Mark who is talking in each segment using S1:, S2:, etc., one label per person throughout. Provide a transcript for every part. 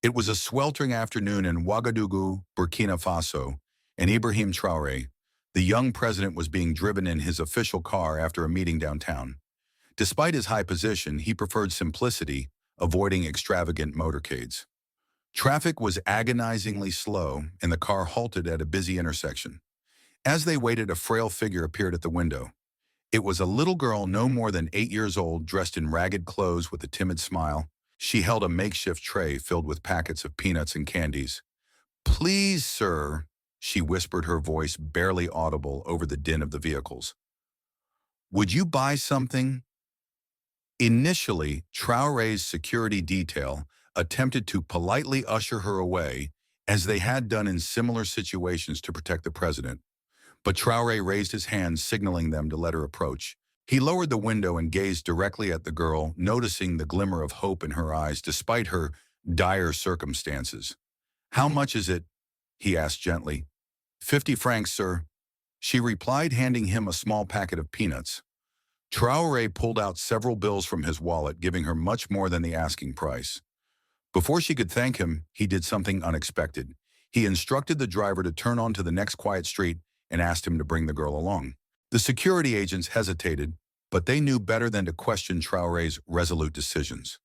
S1: It was a sweltering afternoon in Ouagadougou, Burkina Faso, and Ibrahim Traore, the young president, was being driven in his official car after a meeting downtown. Despite his high position, he preferred simplicity, avoiding extravagant motorcades. Traffic was agonizingly slow, and the car halted at a busy intersection. As they waited, a frail figure appeared at the window. It was a little girl no more than 8 years old, dressed in ragged clothes with a timid smile. She held a makeshift tray filled with packets of peanuts and candies. "Please, sir," she whispered, her voice barely audible over the din of the vehicles. "Would you buy something?" Initially, Traore's security detail attempted to politely usher her away, as they had done in similar situations to protect the president. But Traore raised his hand, signaling them to let her approach. He lowered the window and gazed directly at the girl, noticing the glimmer of hope in her eyes despite her dire circumstances. "How much is it?" he asked gently. 50 francs, sir," she replied, handing him a small packet of peanuts. Traore pulled out several bills from his wallet, giving her much more than the asking price. Before she could thank him, he did something unexpected. He instructed the driver to turn onto the next quiet street and asked him to bring the girl along. The security agents hesitated, but they knew better than to question Traore's resolute decisions.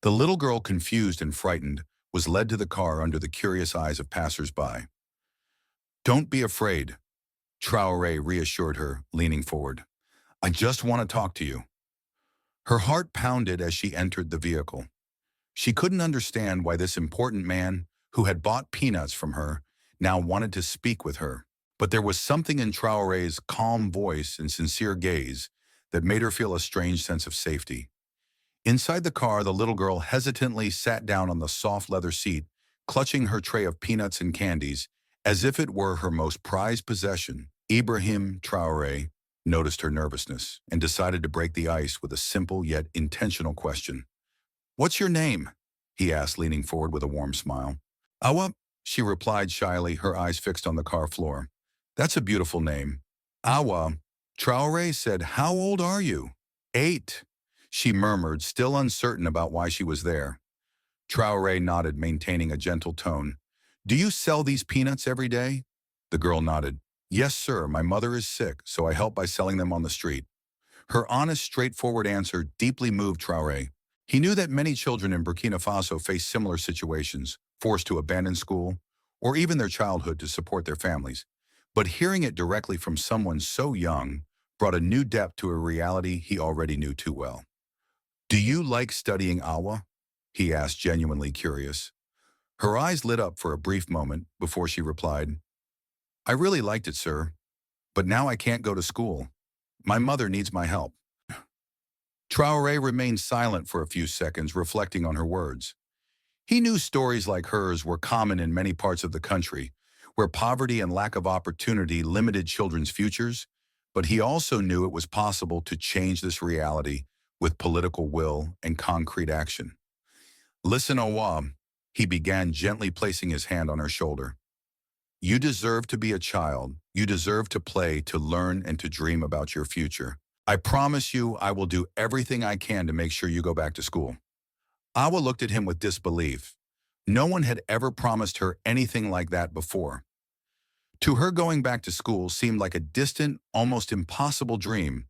S1: The little girl, confused and frightened, was led to the car under the curious eyes of passers-by. "Don't be afraid," Traore reassured her, leaning forward. "I just want to talk to you." Her heart pounded as she entered the vehicle. She couldn't understand why this important man, who had bought peanuts from her, now wanted to speak with her. But there was something in Traore's calm voice and sincere gaze that made her feel a strange sense of safety. Inside the car, the little girl hesitantly sat down on the soft leather seat, clutching her tray of peanuts and candies as if it were her most prized possession. Ibrahim Traore noticed her nervousness and decided to break the ice with a simple yet intentional question. "What's your name?" he asked, leaning forward with a warm smile. "Awa," she replied shyly, her eyes fixed on the car floor. "That's a beautiful name." "Awa," Traore said. "How old are you?" "8," she murmured, still uncertain about why she was there. Traore nodded, maintaining a gentle tone. "Do you sell these peanuts every day?" The girl nodded. "Yes, sir. My mother is sick, so I help by selling them on the street." Her honest, straightforward answer deeply moved Traore. He knew that many children in Burkina Faso face similar situations, forced to abandon school, or even their childhood to support their families. But hearing it directly from someone so young brought a new depth to a reality he already knew too well. "Do you like studying Awa?" he asked, genuinely curious. Her eyes lit up for a brief moment before she replied, "I really liked it, sir, but now I can't go to school. My mother needs my help." Traore remained silent for a few seconds, reflecting on her words. He knew stories like hers were common in many parts of the country, where poverty and lack of opportunity limited children's futures, but he also knew it was possible to change this reality with political will and concrete action. "Listen, Awa," he began, gently placing his hand on her shoulder. "You deserve to be a child. You deserve to play, to learn, and to dream about your future. I promise you I will do everything I can to make sure you go back to school." Awa looked at him with disbelief. No one had ever promised her anything like that before. To her, going back to school seemed like a distant, almost impossible dream,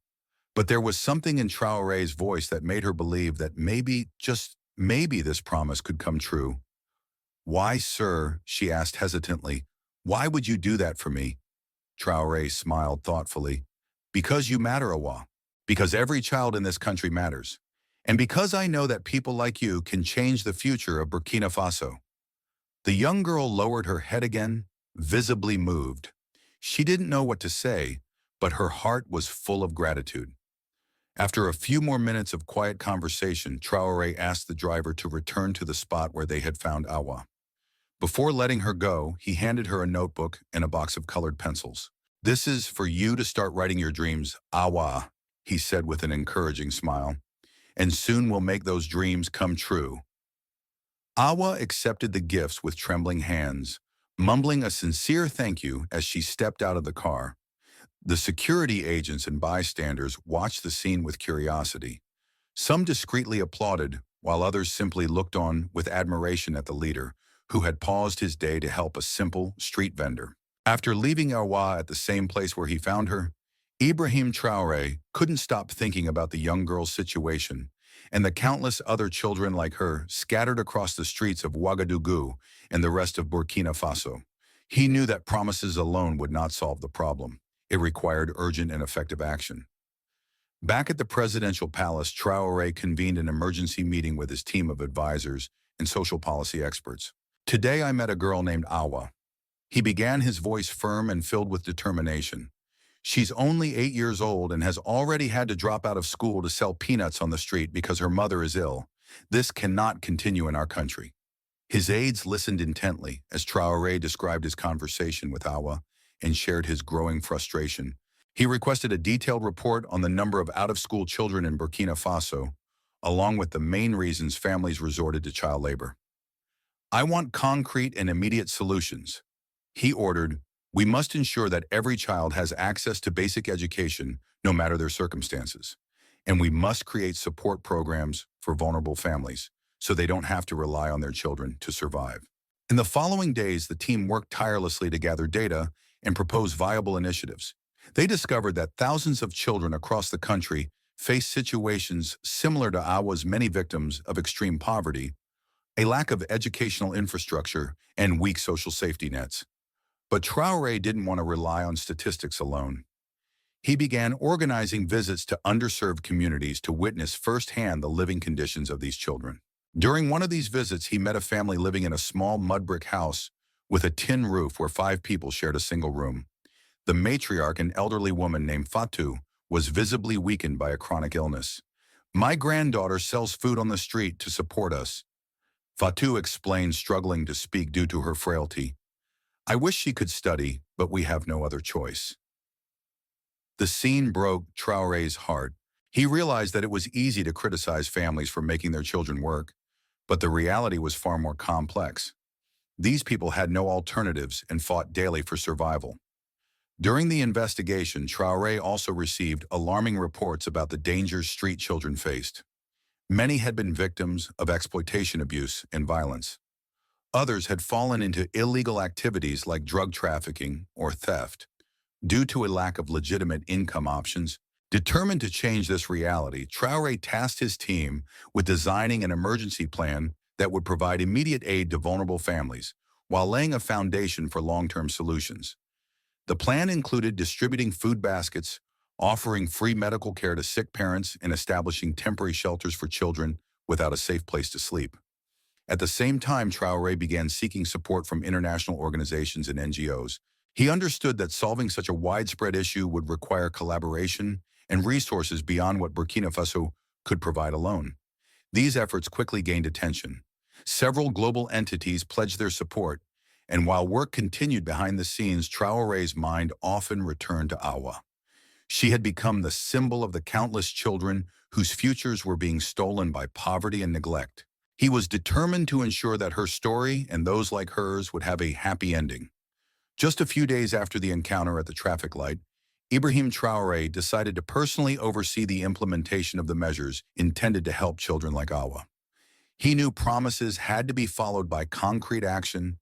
S1: but there was something in Traore's voice that made her believe that maybe, just maybe, this promise could come true. "Why, sir?" she asked hesitantly. "Why would you do that for me?" Traore smiled thoughtfully. "Because you matter, Awa. Because every child in this country matters. And because I know that people like you can change the future of Burkina Faso." The young girl lowered her head again, visibly moved. She didn't know what to say, but her heart was full of gratitude. After a few more minutes of quiet conversation, Traore asked the driver to return to the spot where they had found Awa. Before letting her go, he handed her a notebook and a box of colored pencils. "This is for you to start writing your dreams, Awa," he said with an encouraging smile. "And soon we'll make those dreams come true." Awa accepted the gifts with trembling hands, mumbling a sincere thank you as she stepped out of the car. The security agents and bystanders watched the scene with curiosity. Some discreetly applauded, while others simply looked on with admiration at the leader, who had paused his day to help a simple street vendor. After leaving Awa at the same place where he found her, Ibrahim Traore couldn't stop thinking about the young girl's situation and the countless other children like her scattered across the streets of Ouagadougou and the rest of Burkina Faso. He knew that promises alone would not solve the problem. It required urgent and effective action. Back at the presidential palace, Traore convened an emergency meeting with his team of advisors and social policy experts. "Today I met a girl named Awa." He began, his voice firm and filled with determination. "She's only 8 years old and has already had to drop out of school to sell peanuts on the street because her mother is ill. This cannot continue in our country." His aides listened intently as Traore described his conversation with Awa and shared his growing frustration. He requested a detailed report on the number of out-of-school children in Burkina Faso, along with the main reasons families resorted to child labor. "I want concrete and immediate solutions," he ordered. "We must ensure that every child has access to basic education, no matter their circumstances. And we must create support programs for vulnerable families, so they don't have to rely on their children to survive." In the following days, the team worked tirelessly to gather data and propose viable initiatives. They discovered that thousands of children across the country face situations similar to Awa's many victims of extreme poverty, a lack of educational infrastructure, and weak social safety nets. But Traore didn't want to rely on statistics alone. He began organizing visits to underserved communities to witness firsthand the living conditions of these children. During one of these visits, he met a family living in a small mud brick house with a tin roof where 5 people shared a single room. The matriarch, an elderly woman named Fatou, was visibly weakened by a chronic illness. "My granddaughter sells food on the street to support us," Fatou explained, struggling to speak due to her frailty. "I wish she could study, but we have no other choice." The scene broke Traore's heart. He realized that it was easy to criticize families for making their children work, but the reality was far more complex. These people had no alternatives and fought daily for survival. During the investigation, Traore also received alarming reports about the dangers street children faced. Many had been victims of exploitation, abuse, and violence. Others had fallen into illegal activities like drug trafficking or theft. Due to a lack of legitimate income options, determined to change this reality, Traore tasked his team with designing an emergency plan that would provide immediate aid to vulnerable families, while laying a foundation for long-term solutions. The plan included distributing food baskets, offering free medical care to sick parents, and establishing temporary shelters for children without a safe place to sleep. At the same time, Traore began seeking support from international organizations and NGOs. He understood that solving such a widespread issue would require collaboration and resources beyond what Burkina Faso could provide alone. These efforts quickly gained attention. Several global entities pledged their support, and while work continued behind the scenes, Traore's mind often returned to Awa. She had become the symbol of the countless children whose futures were being stolen by poverty and neglect. He was determined to ensure that her story and those like hers would have a happy ending. Just a few days after the encounter at the traffic light, Ibrahim Traore decided to personally oversee the implementation of the measures intended to help children like Awa. He knew promises had to be followed by concrete action,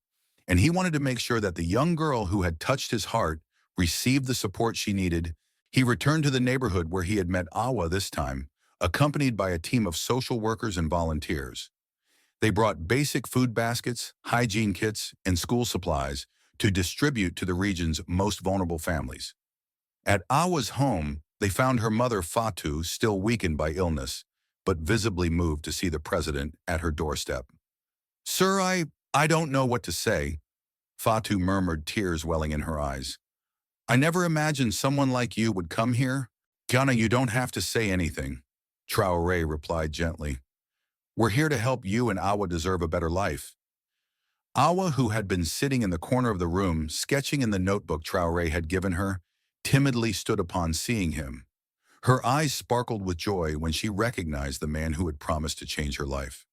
S1: and he wanted to make sure that the young girl who had touched his heart received the support she needed. He returned to the neighborhood where he had met Awa this time, accompanied by a team of social workers and volunteers. They brought basic food baskets, hygiene kits, and school supplies to distribute to the region's most vulnerable families. At Awa's home, they found her mother Fatou still weakened by illness, but visibly moved to see the president at her doorstep. "Sir, I don't know what to say," Fatou murmured, tears welling in her eyes. "I never imagined someone like you would come here." "Ghana, you don't have to say anything," Traore replied gently. "We're here to help you, and Awa deserve a better life." Awa, who had been sitting in the corner of the room, sketching in the notebook Traore had given her, timidly stood upon seeing him. Her eyes sparkled with joy when she recognized the man who had promised to change her life.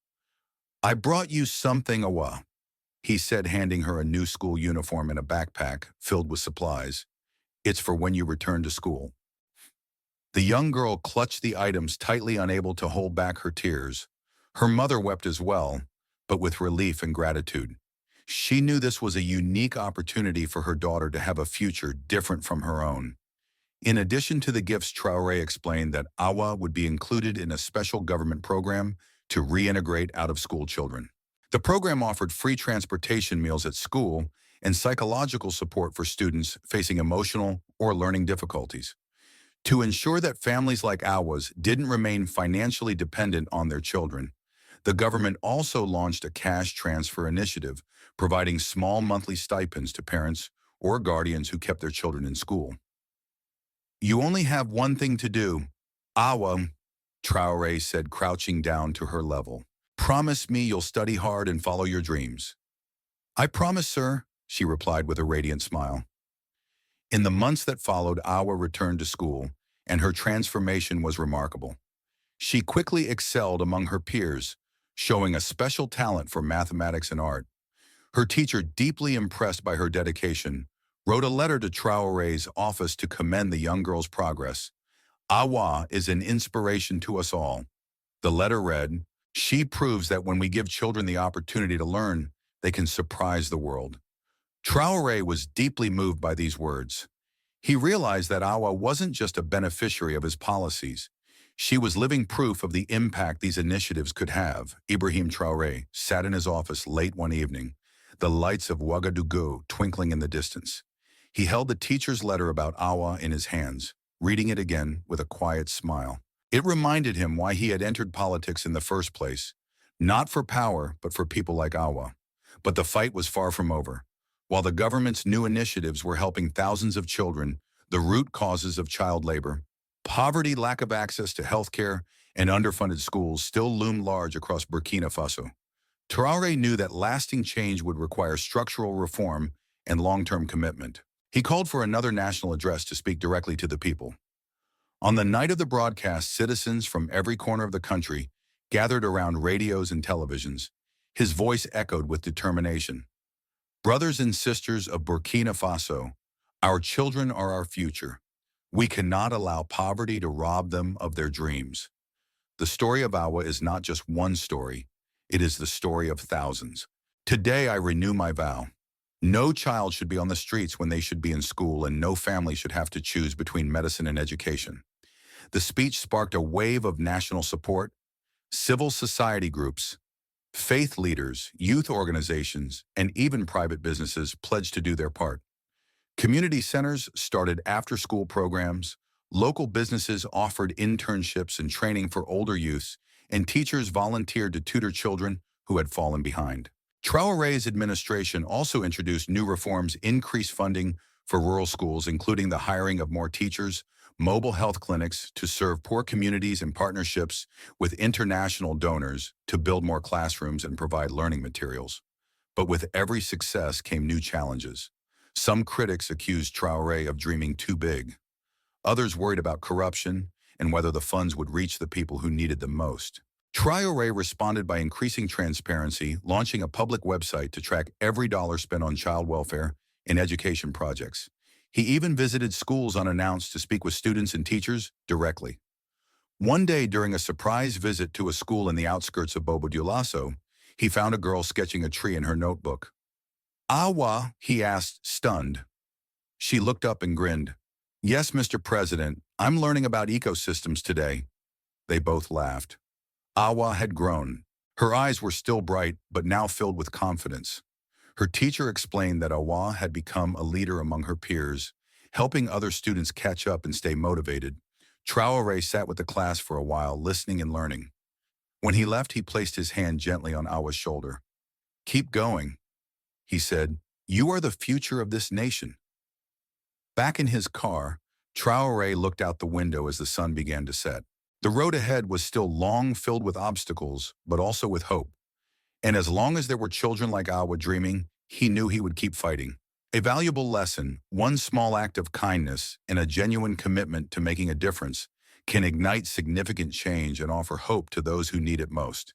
S1: "I brought you something, Awa," he said, handing her a new school uniform and a backpack filled with supplies. "It's for when you return to school." The young girl clutched the items tightly, unable to hold back her tears. Her mother wept as well, but with relief and gratitude. She knew this was a unique opportunity for her daughter to have a future different from her own. In addition to the gifts, Traore explained that Awa would be included in a special government program to reintegrate out-of-school children. The program offered free transportation, meals at school, and psychological support for students facing emotional or learning difficulties. To ensure that families like Awa's didn't remain financially dependent on their children, the government also launched a cash transfer initiative, providing small monthly stipends to parents or guardians who kept their children in school. "You only have one thing to do, Awa," Traore said, crouching down to her level. "Promise me you'll study hard and follow your dreams." "I promise, sir," she replied with a radiant smile. In the months that followed, Awa returned to school, and her transformation was remarkable. She quickly excelled among her peers, showing a special talent for mathematics and art. Her teacher, deeply impressed by her dedication, wrote a letter to Traore's office to commend the young girl's progress. "Awa is an inspiration to us all." The letter read, "She proves that when we give children the opportunity to learn, they can surprise the world." Traore was deeply moved by these words. He realized that Awa wasn't just a beneficiary of his policies. She was living proof of the impact these initiatives could have. Ibrahim Traore sat in his office late one evening, the lights of Ouagadougou twinkling in the distance. He held the teacher's letter about Awa in his hands, reading it again with a quiet smile. It reminded him why he had entered politics in the first place, not for power, but for people like Awa. But the fight was far from over. While the government's new initiatives were helping thousands of children, the root causes of child labor, poverty, lack of access to healthcare, and underfunded schools still loomed large across Burkina Faso. Traore knew that lasting change would require structural reform and long-term commitment. He called for another national address to speak directly to the people. On the night of the broadcast, citizens from every corner of the country gathered around radios and televisions. His voice echoed with determination. "Brothers and sisters of Burkina Faso, our children are our future. We cannot allow poverty to rob them of their dreams." The story of Awa is not just one story, it is the story of thousands. "Today I renew my vow. No child should be on the streets when they should be in school, and no family should have to choose between medicine and education." The speech sparked a wave of national support. Civil society groups, faith leaders, youth organizations, and even private businesses pledged to do their part. Community centers started after-school programs, local businesses offered internships and training for older youths, and teachers volunteered to tutor children who had fallen behind. Traore's administration also introduced new reforms, increased funding for rural schools, including the hiring of more teachers, mobile health clinics to serve poor communities, and partnerships with international donors to build more classrooms and provide learning materials. But with every success came new challenges. Some critics accused Traore of dreaming too big. Others worried about corruption and whether the funds would reach the people who needed them most. Traore responded by increasing transparency, launching a public website to track every dollar spent on child welfare and education projects. He even visited schools unannounced to speak with students and teachers directly. One day, during a surprise visit to a school in the outskirts of Bobo Dioulasso, he found a girl sketching a tree in her notebook. "Awa?" he asked, stunned. She looked up and grinned. "Yes, Mr. President, I'm learning about ecosystems today." They both laughed. Awa had grown. Her eyes were still bright, but now filled with confidence. Her teacher explained that Awa had become a leader among her peers, helping other students catch up and stay motivated. Traore sat with the class for a while, listening and learning. When he left, he placed his hand gently on Awa's shoulder. "Keep going," he said. "You are the future of this nation." Back in his car, Traore looked out the window as the sun began to set. The road ahead was still long, filled with obstacles, but also with hope. And as long as there were children like Awa dreaming, he knew he would keep fighting. A valuable lesson, one small act of kindness and a genuine commitment to making a difference can ignite significant change and offer hope to those who need it most.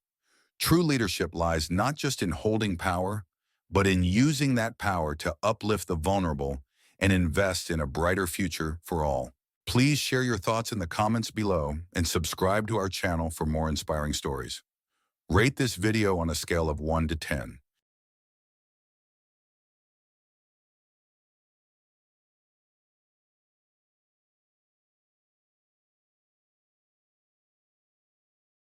S1: True leadership lies not just in holding power, but in using that power to uplift the vulnerable and invest in a brighter future for all. Please share your thoughts in the comments below and subscribe to our channel for more inspiring stories. Rate this video on a scale of 1 to 10.